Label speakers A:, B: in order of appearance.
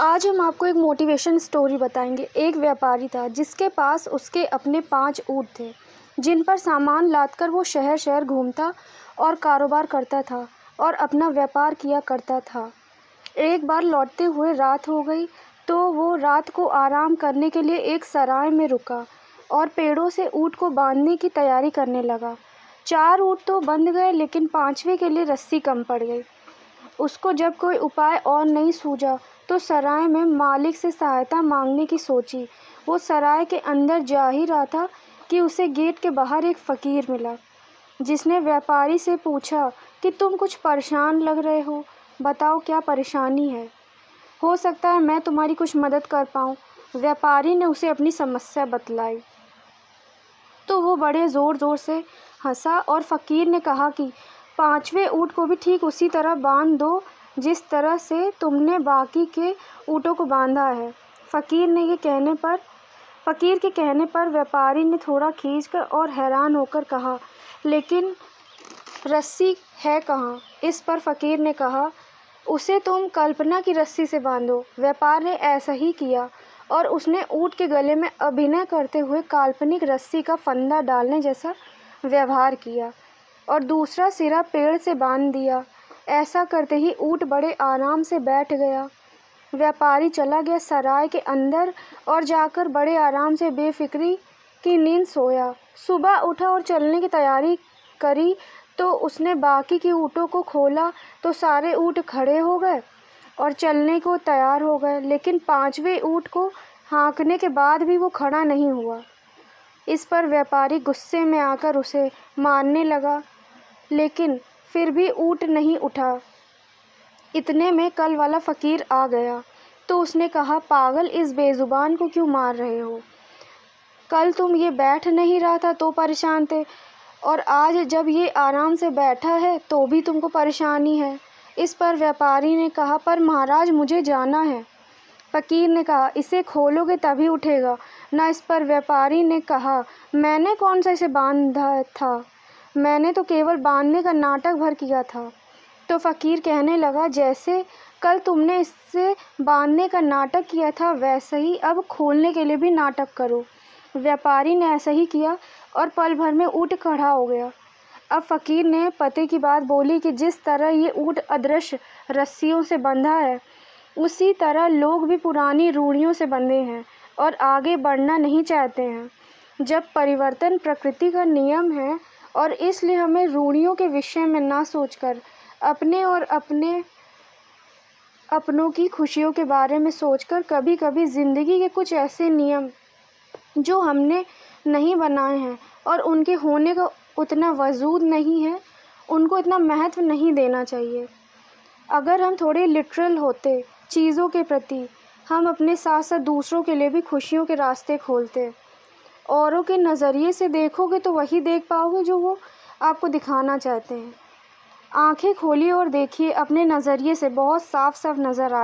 A: आज हम आपको एक मोटिवेशन स्टोरी बताएंगे। एक व्यापारी था जिसके पास उसके अपने 5 ऊँट थे, जिन पर सामान लादकर वो शहर शहर घूमता और कारोबार करता था और अपना व्यापार किया करता था। एक बार लौटते हुए रात हो गई तो वो रात को आराम करने के लिए एक सराय में रुका और पेड़ों से ऊँट को बांधने की तैयारी करने लगा। 4 ऊँट तो बंध गए, लेकिन 5वें के लिए रस्सी कम पड़ गई। उसको जब कोई उपाय और नहीं सूझा तो सराय में मालिक से सहायता मांगने की सोची। वो सराय के अंदर जा ही रहा था कि उसे गेट के बाहर एक फ़कीर मिला, जिसने व्यापारी से पूछा कि तुम कुछ परेशान लग रहे हो, बताओ क्या परेशानी है, हो सकता है मैं तुम्हारी कुछ मदद कर पाऊँ। व्यापारी ने उसे अपनी समस्या बतलाई तो वो बड़े ज़ोर ज़ोर से हंसा और फ़कीर ने कहा कि 5वें ऊँट को भी ठीक उसी तरह बांध दो जिस तरह से तुमने बाकी के ऊँटों को बांधा है। फ़कीर के कहने पर व्यापारी ने थोड़ा खींचकर और हैरान होकर कहा, लेकिन रस्सी है कहाँ? इस पर फ़कीर ने कहा, उसे तुम कल्पना की रस्सी से बांधो। व्यापारी ने ऐसा ही किया और उसने ऊँट के गले में अभिनय करते हुए काल्पनिक रस्सी का फंदा डालने जैसा व्यवहार किया और दूसरा सिरा पेड़ से बांध दिया। ऐसा करते ही ऊँट बड़े आराम से बैठ गया। व्यापारी चला गया सराय के अंदर और जाकर बड़े आराम से बेफिक्री की नींद सोया। सुबह उठा और चलने की तैयारी करी तो उसने बाकी के ऊँटों को खोला तो सारे ऊँट खड़े हो गए और चलने को तैयार हो गए, लेकिन 5वें ऊँट को हाँकने के बाद भी वो खड़ा नहीं हुआ। इस पर व्यापारी गुस्से में आकर उसे मारने लगा, लेकिन फिर भी ऊँट नहीं उठा। इतने में कल वाला फ़कीर आ गया तो उसने कहा, पागल, इस बेज़ुबान को क्यों मार रहे हो? कल तुम ये बैठ नहीं रहा था तो परेशान थे, और आज जब ये आराम से बैठा है तो भी तुमको परेशानी है। इस पर व्यापारी ने कहा, पर महाराज मुझे जाना है। फ़कीर ने कहा, इसे खोलोगे तभी उठेगा ना। इस पर व्यापारी ने कहा, मैंने कौन सा इसे बांधा था, मैंने तो केवल बांधने का नाटक भर किया था। तो फ़कीर कहने लगा, जैसे कल तुमने इससे बांधने का नाटक किया था वैसे ही अब खोलने के लिए भी नाटक करो। व्यापारी ने ऐसा ही किया और पल भर में ऊँट खड़ा हो गया। अब फ़कीर ने पते की बात बोली कि जिस तरह ये ऊँट अदृश्य रस्सियों से बंधा है, उसी तरह लोग भी पुरानी रूढ़ियों से बंधे हैं और आगे बढ़ना नहीं चाहते हैं। जब परिवर्तन प्रकृति का नियम है और इसलिए हमें रूढ़ियों के विषय में ना सोचकर अपने और अपनों की खुशियों के बारे में सोचकर कभी कभी ज़िंदगी के कुछ ऐसे नियम जो हमने नहीं बनाए हैं और उनके होने का उतना वजूद नहीं है, उनको इतना महत्व नहीं देना चाहिए। अगर हम थोड़े लिटरल होते चीज़ों के प्रति, हम अपने साथ साथ दूसरों के लिए भी खुशियों के रास्ते खोलते। औरों के नज़रिए से देखोगे तो वही देख पाओगे जो वो आपको दिखाना चाहते हैं। आंखें खोलिए और देखिए, अपने नज़रिए से बहुत साफ साफ नज़र आ